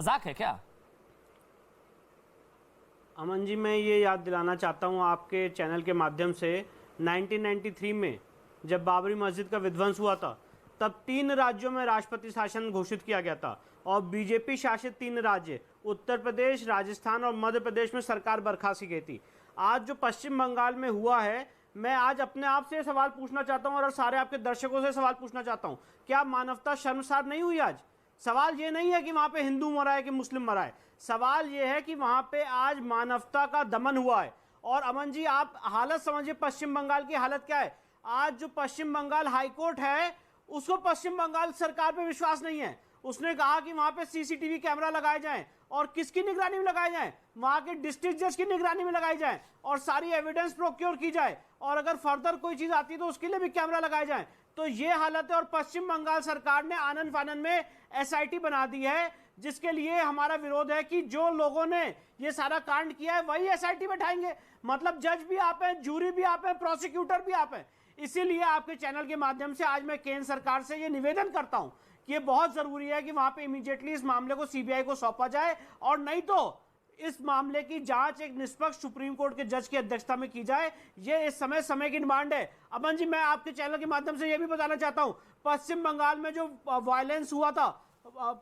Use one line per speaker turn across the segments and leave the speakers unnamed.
मजाक है क्या?
अमन जी, मैं ये याद दिलाना चाहता हूँ आपके चैनल के माध्यम से 1993 में जब बाबरी मस्जिद का विध्वंस हुआ था, तब 3 राज्यों में राष्ट्रपति शासन घोषित किया गया था और बीजेपी शासित 3 राज्य उत्तर प्रदेश, राजस्थान और मध्य प्रदेश में सरकार बर्खास्त की गई थी। आज जो पश्चिम बंगाल में हुआ है, मैं आज अपने आप से सवाल पूछना चाहता हूँ और सारे आपके दर्शकों से सवाल पूछना चाहता हूँ, क्या मानवता शर्मसार नहीं हुई आज? सवाल ये नहीं है कि वहां पे हिंदू मरा है कि मुस्लिम मरा है, सवाल ये है कि वहां पे आज मानवता का दमन हुआ है। और अमन जी, आप हालत समझिए पश्चिम बंगाल की हालत क्या है। आज जो पश्चिम बंगाल हाईकोर्ट है, उसको पश्चिम बंगाल सरकार पे विश्वास नहीं है। उसने कहा कि वहां पे सीसीटीवी कैमरा लगाए जाएं और किसकी निगरानी में लगाए जाएं? वहां के डिस्ट्रिक्ट जज की निगरानी में लगाई जाए और सारी एविडेंस प्रोक्योर की जाए और अगर फर्दर कोई चीज आती है तो उसके लिए भी कैमरा लगाए जाए। तो ये हालत है और पश्चिम बंगाल सरकार ने आनन फानन में एसआईटी बना दी है, जिसके लिए हमारा विरोध है कि जो लोगों ने ये सारा कांड किया है वही एसआईटी बैठाएंगे। मतलब जज भी आप हैं, जूरी भी आप हैं, प्रोसिक्यूटर भी आप हैं। इसीलिए आपके चैनल के माध्यम से आज मैं केंद्र सरकार से ये निवेदन करता हूं कि ये बहुत जरूरी है कि वहां पे इमीडिएटली इस मामले को सीबीआई को सौंपा जाए और नहीं तो इस मामले की जांच एक निष्पक्ष सुप्रीम कोर्ट के जज की अध्यक्षता में की जाए। ये इस समय की डिमांड है। अमन जी, मैं आपके चैनल के माध्यम से यह भी बताना चाहता हूं, पश्चिम बंगाल में जो वायलेंस हुआ था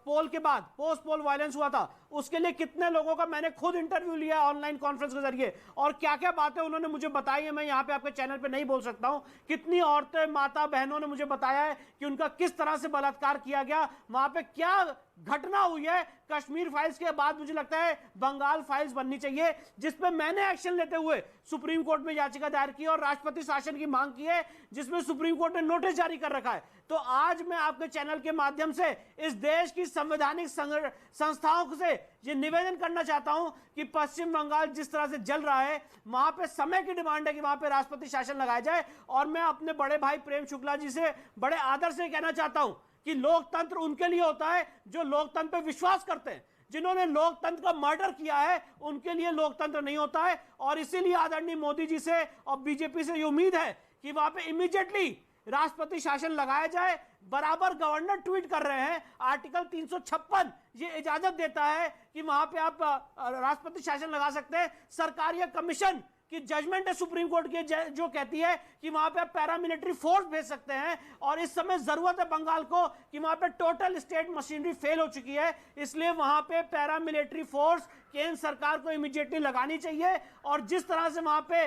पोल के बाद, पोस्ट पोल वायलेंस हुआ था, उसके लिए कितने लोगों का मैंने खुद इंटरव्यू लिया ऑनलाइन कॉन्फ्रेंस के जरिए और क्या क्या बातें उन्होंने मुझे बताई है, मैं यहाँ पे आपके चैनल पे नहीं बोल सकता हूँ। कितनी औरतें, माता बहनों ने मुझे बताया है कि उनका किस तरह से बलात्कार किया गया, वहां पे क्या घटना हुई है। कश्मीर फाइल्स के बाद मुझे लगता है बंगाल फाइल्स बननी चाहिए, जिसपे मैंने एक्शन लेते हुए सुप्रीम कोर्ट में याचिका दायर की और राष्ट्रपति शासन की मांग की है, जिसमें सुप्रीम कोर्ट ने नोटिस जारी कर रखा है। तो आज मैं आपके चैनल के माध्यम से इस देश की संवैधानिक संस्थाओं से ये निवेदन करना चाहता हूं कि पश्चिम बंगाल जिस तरह से जल रहा है, वहां पे समय की डिमांड है कि वहां पे राष्ट्रपति शासन लगाया जाए। और मैं अपने बड़े भाई प्रेम शुक्ला जी से बड़े आदर से कहना चाहता हूं कि लोकतंत्र उनके लिए होता है जो लोकतंत्र पे विश्वास करते हैं। जिन्होंने लोकतंत्र का मर्डर किया है उनके लिए लोकतंत्र नहीं होता है। और इसीलिए आदरणीय मोदी जी से और बीजेपी से ये उम्मीद है कि वहां पे इमीडिएटली राष्ट्रपति शासन लगाया जाए। बराबर गवर्नर ट्वीट कर रहे हैं, आर्टिकल 356 ये इजाजत देता है कि वहां पे आप राष्ट्रपति शासन लगा सकते हैं। सरकार या कमीशन की जजमेंट है सुप्रीम कोर्ट की जो कहती है कि वहां पे आप पैरामिलिट्री फोर्स भेज सकते हैं। और इस समय जरूरत है बंगाल को कि वहां पे टोटल स्टेट मशीनरी फेल हो चुकी है, इसलिए वहां पे पैरामिलिट्री फोर्स केंद्र सरकार को इमीडिएटली लगानी चाहिए। और जिस तरह से वहां पे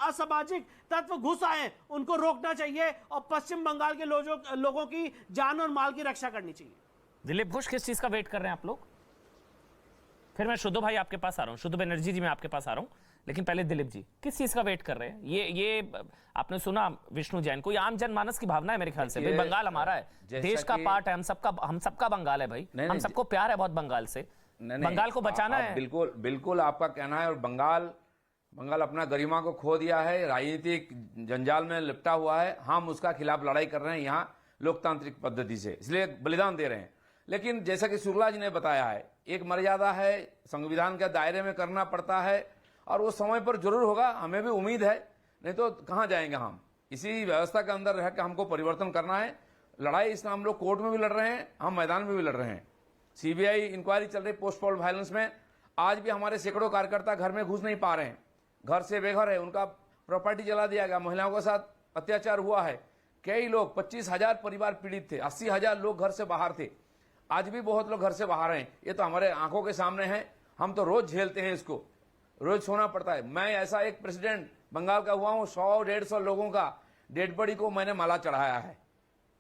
असामाजिक तत्व घुस आए उनको रोकना चाहिए और पश्चिम बंगाल के लोगों की जान और माल की रक्षा करनी चाहिए।
दिलीप घोष, किस चीज का वेट कर रहे हैं आप लोग? फिर मैं शुद्धू भाई आपके पास आ रहा हूं, शुद्धू बनर्जी जी मैं आपके पास आ रहा हूं, लेकिन पहले दिलीप जी किस चीज का वेट कर रहे हैं? ये आपने सुना विष्णु जैन, कोई आम जनमानस की भावना है मेरे ख्याल से। भाई बंगाल हमारा है, देश का पार्ट है, हम सबका बंगाल है भाई, हम सबको प्यार है बहुत बंगाल से। बंगाल को बचाना है।
बिल्कुल बिल्कुल आपका कहना है। और बंगाल अपना गरिमा को खो दिया है, राजनीतिक जंजाल में लिपटा हुआ है। हम उसका खिलाफ लड़ाई कर रहे हैं यहाँ लोकतांत्रिक पद्धति से, इसलिए बलिदान दे रहे हैं। लेकिन जैसा कि शुक्ला जी ने बताया है, एक मर्यादा है, संविधान के दायरे में करना पड़ता है और वो समय पर जरूर होगा, हमें भी उम्मीद है। नहीं तो कहां जाएंगे हम? इसी व्यवस्था के अंदर रह के हमको परिवर्तन करना है। लड़ाई इसमें हम लोग कोर्ट में भी लड़ रहे हैं, हम मैदान में भी लड़ रहे हैं। सीबीआई इंक्वायरी चल रही पोस्ट पोल वायलेंस में। आज भी हमारे सैकड़ों कार्यकर्ता घर में घुस नहीं पा रहे हैं, घर से बेघर है, उनका प्रॉपर्टी जला दिया गया, महिलाओं के साथ अत्याचार हुआ है। कई लोग, 25,000 परिवार पीड़ित थे, 80,000 लोग घर से बाहर थे। आज भी बहुत लोग घर से बाहर हैं, ये तो हमारे आंखों के सामने है। हम तो रोज झेलते हैं इसको, रोज सोना पड़ता है। मैं ऐसा एक प्रेसिडेंट बंगाल का हुआ हूं, 100-150 लोगों का डेड बॉडी को मैंने माला चढ़ाया है।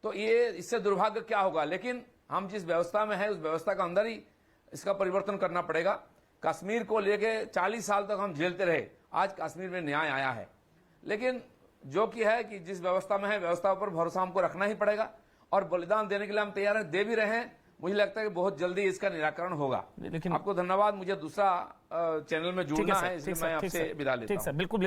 तो ये इससे दुर्भाग्य क्या होगा? लेकिन हम जिस व्यवस्था में है उस व्यवस्था के अंदर ही इसका परिवर्तन करना पड़ेगा। कश्मीर को लेके 40 साल तक हम झेलते रहे, आज कश्मीर में न्याय आया है। लेकिन जो कि है कि जिस व्यवस्था में है, व्यवस्था पर भरोसा हमको रखना ही पड़ेगा और बलिदान देने के लिए हम तैयार हैं, दे भी रहे हैं। मुझे लगता है कि बहुत जल्दी इसका निराकरण होगा। लेकिन आपको धन्यवाद, मुझे दूसरा चैनल में जुड़ना है, इसलिए मैं आपसे विदा लेता हूं।
बिल्कुल।